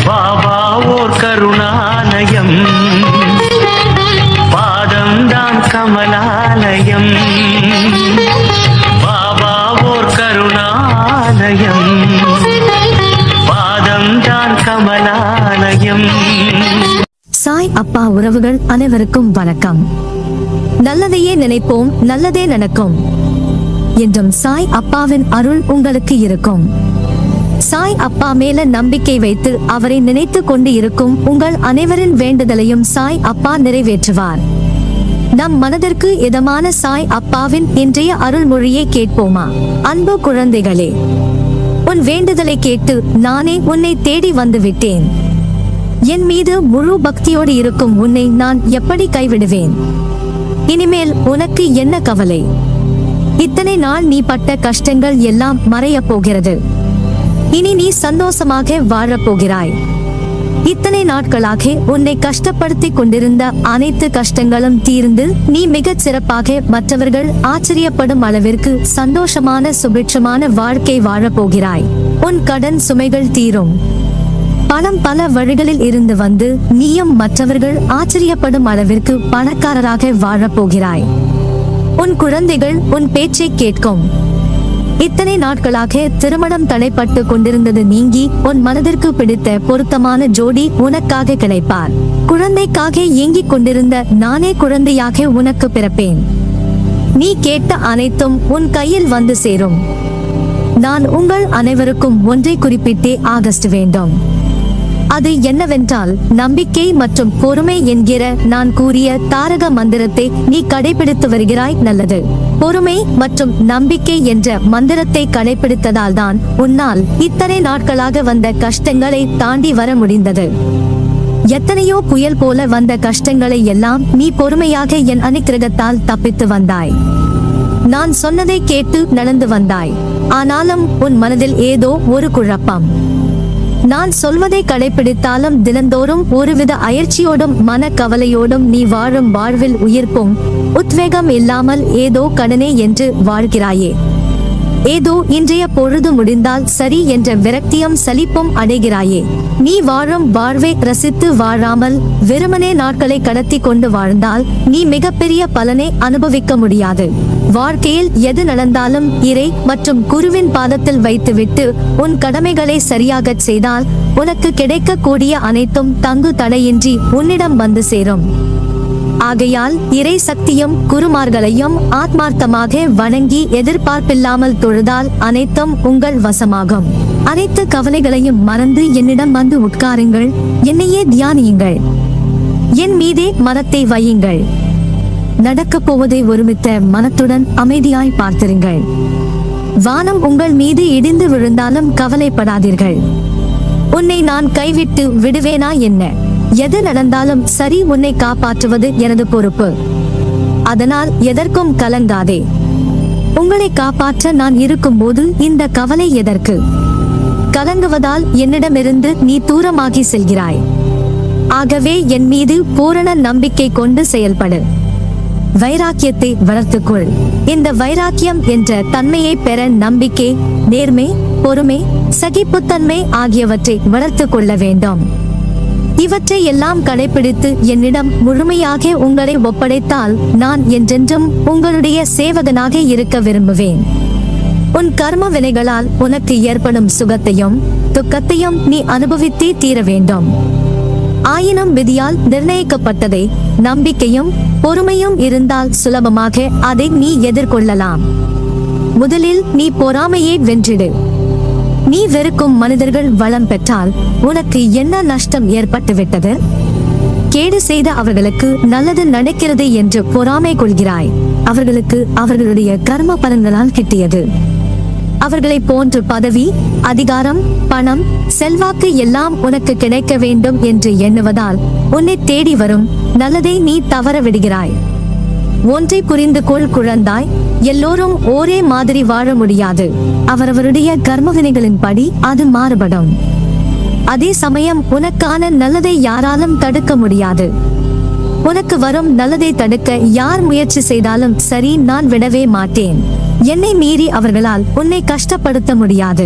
பாபா ஓர் கருணாலயம், பாதம்தான் கமலாலயம். பாபா ஓர் கருணாலயம், பாதம்தான் கமலாலயம். சாய் அப்பா உறவுகள் அனைவருக்கும் வணக்கம். நல்லதையே நினைப்போம், நல்லதே நடக்கும் என்றும் சாய் அப்பாவின் அருள் உங்களுக்கு இருக்கும். சாய் அப்பா மேல நம்பிக்கை வைத்து அவரை நினைத்து கொண்டு இருக்கும் உங்கள் அனைவரின் வேண்டுதலையும் சாய் அப்பா நிறைவேற்றுவார். நம் மனதிற்கு இதமான சாய் அப்பாவின் இன்றைய அருள்மொழியை கேட்போமா? அன்பு குழந்தைகளே, உன் வேண்டுதலை கேட்டு நானே உன்னை தேடி வந்து விட்டேன். என் மீது முழு பக்தியோடு இருக்கும் உன்னை நான் எப்படி கைவிடுவேன்? இனிமேல் உனக்கு என்ன கவலை? இத்தனை நாள் நீ பட்ட கஷ்டங்கள் எல்லாம் மறைய போகிறது. இனி நீ சந்தோஷமாக வாழப் போகிறாய். இத்தனை நாட்களாக உன்னை கஷ்டப்படுத்திக் கொண்டிருந்த அனைத்து கஷ்டங்களும் தீர்ந்து நீ மிகச் சிறப்பாக மற்றவர்கள் ஆச்சரியப்படும் அளவிற்கு சந்தோஷமான சுபிட்சமான வாழ்க்கை வாழப் போகிறாய். உன் கடன் சுமைகள் தீரும். பணம் பல வழிகளில் இருந்து வந்து நீயும் மற்றவர்கள் ஆச்சரியப்படும் அளவிற்கு பணக்காரராக வாழப் போகிறாய். உன் குழந்தைகள் உன் பேச்சை கேட்கும். இத்தனை நாட்களாக திருமணம் தடைப்பட்டு கொண்டிருந்தது நீங்கி உன் மனதிற்கு பிடித்த பொருத்தமான ஜோடி உனக்காக கிடைப்பார். குழந்தைக்காக ஏங்கிக் கொண்டிருந்த நானே குழந்தையாக உனக்கு பிறப்பேன். நீ கேட்ட அனைத்தும் உன் கையில் வந்து சேரும். நான் உங்கள் அனைவருக்கும் ஒன்றை குறிப்பிட்டே ஆகஸ்ட் வேண்டும். அது என்னவென்றால், நம்பிக்கை மற்றும் பொறுமை என்கிற நான் கூறிய தாரக மந்திரத்தை நீ கடைபிடித்து வருகிறாய். நல்லது. பொறுமை மற்றும் நம்பிக்கை என்ற மந்திரத்தை கடைபிடித்ததால் தான் உன்னால் இத்தனை நாட்களாக வந்த கஷ்டங்களை தாண்டி வர முடிந்தது. எத்தனையோ புயல் போல வந்த கஷ்டங்களை எல்லாம் நீ பொறுமையாக என் அனுக்கிரகத்தால் தப்பித்து வந்தாய். நான் சொன்னதை கேட்டு நடந்து வந்தாய். ஆனாலும் உன் மனதில் ஏதோ ஒரு குழப்பம். நான் சொல்வதை கடைபிடித்தாலும் தினந்தோறும் ஒருவித அயற்சியோடும் மன கவலையோடும் நீ வாழும் வாழ்வில் உயிர்ப்பும் உத்வேகம் இல்லாமல் ஏதோ கடனே என்று வாழ்கிறாயே. ஏதோ இன்றைய பொழுது முடிந்தால் சரி என்ற விரக்தியும் சலிப்பும் அடைகிறாயே. நீ வாழும் வாழ்வை ரசித்து வாழாமல் வெறுமனே நாட்களை கடத்தி கொண்டு வாழ்ந்தால் நீ மிகப்பெரிய பலனை அனுபவிக்க முடியாது. வாழ்க்கையில் எது நடந்தாலும் இறை மற்றும் குருவின் பாதத்தில் வைத்துவிட்டு உன் கடமைகளை சரியாக செய்தால் உனக்கு கிடைக்கக்கூடிய அனைத்தும் தங்கு தடையின்றி உன்னிடம் வந்து சேரும். ஆகையால் இறை சக்தியும் குருமார்களையும் ஆத்மார்த்தமாக வணங்கி எதிர்பார்ப்பில்லாமல் தொழுதால் அனைத்தும் உங்கள் வசமாகும். அனைத்து கவலைகளையும் மறந்து என்னிடம் வந்து உட்காருங்கள். என்னையே தியானியுங்கள். என் மீதே மனத்தை வையுங்கள். நடக்கப் போவதை ஒருமித்த மனத்துடன் அமைதியாய் பார்த்திருங்கள். வானம் உங்கள் மீது இடிந்து விழுந்தாலும் கவலைப்படாதீர்கள். உன்னை நான் கைவிட்டு விடுவேனா என்ன? எது நடந்தாலும் சரி, உன்னை காப்பாற்றுவது எனது பொறுப்பு. அதனால் எதற்கும் கலங்காதே. உங்களை காப்பாற்ற நான் இருக்கும்போது இந்த கவலை எதற்கு? கலங்குவதால் என்னிடமிருந்து நீ தூரமாகி செல்கிறாய். ஆகவே என் மீது பூரண நம்பிக்கை கொண்டு செயல்படு. வைராக்கியத்தை வளர்த்துக்கொள். இந்த வைராக்கியம் என்ற தன்மையை பெற நம்பிக்கை, நேர்மை, பொறுமை, சகிப்புத்தன்மை ஆகியவற்றை வளர்த்து கொள்ள வேண்டும். இவற்றை எல்லாம் கடைபிடித்து என்னிடம் முழுமையாக உங்களை ஒப்படைத்தால் நான் என்றென்றும் உங்களுடைய சேவகனாக இருக்க விரும்புவேன். உன் கர்ம வினைகளால் உனக்கு ஏற்படும் சுகத்தையும் துக்கத்தையும் நீ அனுபவித்தே தீர வேண்டும். ஆயினும் விதியால் நிர்ணயிக்கப்பட்டதை நம்பிக்கையும் பொறுமையும் இருந்தால் சுலபமாக அதை நீ எதிர்கொள்ளலாம். முதலில் நீ பொறாமையை வென்றிடு. நீ வெறுக்கும் மனிதர்கள் வளம் பெற்றால் உனக்கு என்ன நஷ்டம் ஏற்பட்டுவிட்டது? கேடு செய்த அவர்களுக்கு நல்லது நடக்கிறது என்று பொறாமை கொள்கிறாய். அவர்களுக்கு அவர்களுடைய கர்ம பலன்களால் கிட்டியது. அவர்களை போன்று பதவி, அதிகாரம், பணம், செல்வாக்கு எல்லாம் உனக்கு கிடைக்க வேண்டும் என்று எண்ணுவதால் உன்னை தேடி வரும் நல்லதை நீ தவற விடுகிறாய். ஒன்றை புரிந்து கொள் குழந்தாய், எல்லோரும் ஒரே மாதிரி வாழ முடியாது. அவரவருடைய கர்மவினைகளின்படி அது மாறுபடும். அதே சமயம் உனக்கான நல்லதை யாராலும் தடுக்க முடியாது. உனக்கு வரும் நல்லதை தடுக்க யார் முயற்சி செய்தாலும் சரி, நான் விடவே மாட்டேன். என்னை மீறி அவர்களால் உன்னை கஷ்டப்படுத்த முடியாது.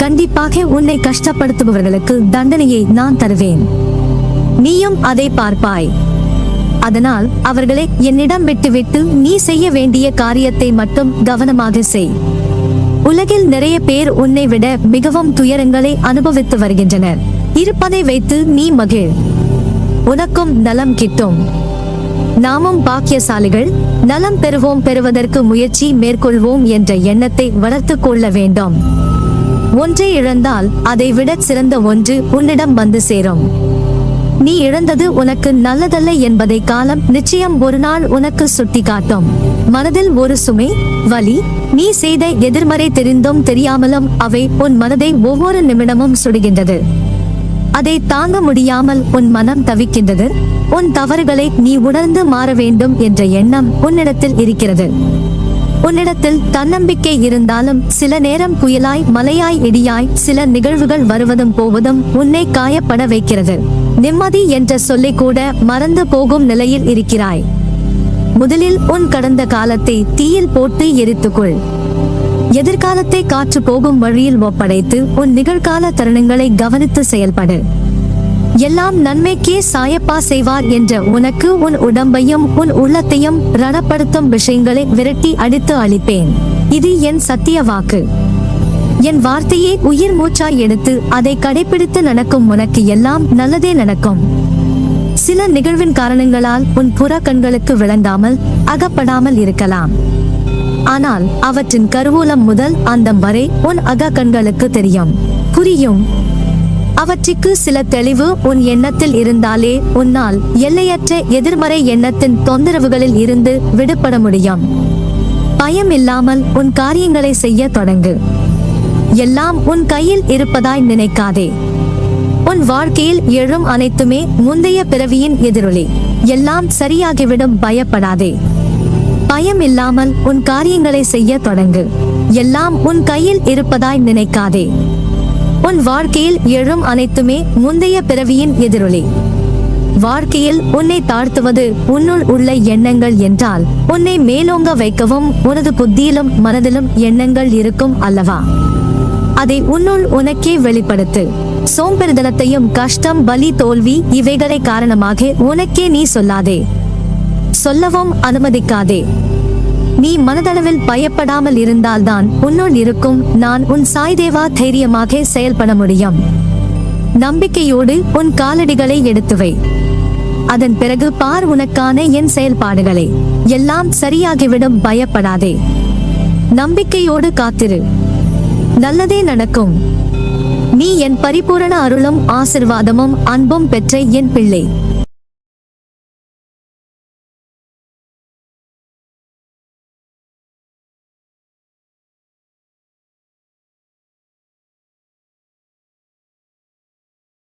கண்டிப்பாக உன்னை கஷ்டப்படுத்துபவர்களுக்கு தண்டனையை நான் தருவேன். நீயும் அதை பார்ப்பாய். அதனால் அவர்களை என்னிடம் விட்டுவிட்டு நீ செய்ய வேண்டிய காரியத்தை மட்டும் கவனமாக செய். உலகில் நிறைய பேர் உன்னை விட மிகவும் துயரங்களை அனுபவித்து வருகின்றனர். இருப்பதை வைத்து நீ மகிழ். உனக்கும் நலம் கிட்டும். நாமும் பாக்கியசாலிகள், நலம் பெறுவதற்கு முயற்சி மேற்கொள்வோம் என்ற எண்ணத்தை வளர்த்து கொள்ள வேண்டும். ஒன்றை இழந்தால் அதை விட சிறந்த ஒன்று உன்னிடம் வந்து சேரும். நீ இழந்தது உனக்கு நல்லதல்ல என்பதை காலம் நிச்சயம் ஒரு நாள் உனக்கு சுட்டிக்காட்டும். மனதில் ஒரு சுமை, வலி, நீ செய்த எதிர்மறை தெரிந்தும் தெரியாமலும் அவை உன் மனதை ஒவ்வொரு நிமிடமும் சுடுகின்றது. அதை தாங்க முடியாமல் உன் மனம் தவிக்கின்றது. உன் தவறுகளை நீ உணர்ந்து மாற வேண்டும் என்ற எண்ணம் உன்னிடத்தில் இருக்கிறது. உன்னிடத்தில் தன்னம்பிக்கை இருந்தாலும் சில நேரம் புயலாய், மலையாய், இடியாய் சில நிகழ்வுகள் வருவதும் போவதும் உன்னை காயப்பட வைக்கிறது. நிம்மதி என்ற சொல்லை கூட மறந்து போகும் நிலையில் இருக்கிறாய். முதலில் உன் கடந்த காலத்தை தீயில் போட்டு எரித்துக்கொள். எதிர்காலத்தை காற்று போகும் வழியில் ஒப்படைத்து உன் நிகழ்கால தருணங்களை கவனித்து செயல்படு. எல்லாம் நன்மைக்கே சாயப்பா செய்வார் என்ற உனக்கு உன் உடம்பையும் உன் உள்ளத்தையும் ரணப்படுத்தும் விஷயங்களை விரட்டி அடித்து அளிப்பேன். இது என் சத்திய வாக்கு. என் வார்த்தையை உயிர் மூச்சாய் எடுத்து அதை கடைபிடித்து நடக்கும் உனக்கு எல்லாம் நல்லதே நடக்கும். சில நிகழ்வின் காரணங்களால் உன் புற கண்களுக்கு விளங்காமல் அகப்படாமல் இருக்கலாம். ஆனால் அவற்றின் கருவூலம் முதல் அந்தம் வரை உன் அக கண்களுக்கு தெரியும், புரியும். அவற்றுக்கு சில தெளிவு உன் எண்ணத்தில் இருந்தாலே உன்னால் எல்லையற்ற எதிர்மறை எண்ணத்தின் தொந்தரவுகளில் இருந்து விடுபட முடியும். பயம் இல்லாமல் உன் காரியங்களை செய்ய தொடங்கு. எல்லாம் உன் கையில் இருப்பதாய் நினைக்காதே. உன் வாழ்க்கையில் எழும் அனைத்துமே முந்தைய பிறவியின் எதிரொலி. எல்லாம் சரியாகிவிடும், பயப்படாதே. பயம் இல்லாமல் உன் காரியங்களை செய்ய தொடங்கு. எல்லாம் உன் கையில் இருப்பதாய் நினைக்காதே. உன் வாழ்க்கையில் எழும் அனைத்துமே முந்தைய பிறவியின் எதிரொலி. வாழ்க்கையில் உன்னை தாழ்த்துவது உன்னுள் உள்ள எண்ணங்கள் என்றால் உன்னை மேலோங்க வைக்கவும் உனது புத்தியிலும் மனதிலும் எண்ணங்கள் இருக்கும் அல்லவா? அதை உன்னுள் உனக்கே வெளிப்படுத்து. சோம்பேறித்தனத்தையும் கஷ்டம், வலி, தோல்வி இவைகளை காரணமாக உனக்கே நீ சொல்லாதே. சொல்லவும் அனுமதிக்காதே. நீ மனதளவில் பயப்படாமல் இருந்தால்தான் உன்னுள் இருக்கும் நான் உன் சாய்தேவா தைரியமாக செயல்பட முடியும். நம்பிக்கையோடு உன் காலடிகளை எடுத்து வை. அதன் பிறகு பார் உனக்கான என் செயல்பாடுகளை. எல்லாம் சரியாகிவிடும், பயப்படாதே. நம்பிக்கையோடு காத்திரு. நல்லதே நடக்கும். நீ என் பரிபூரண அருளும் ஆசிர்வாதமும் அன்பும் பெற்ற என் பிள்ளை.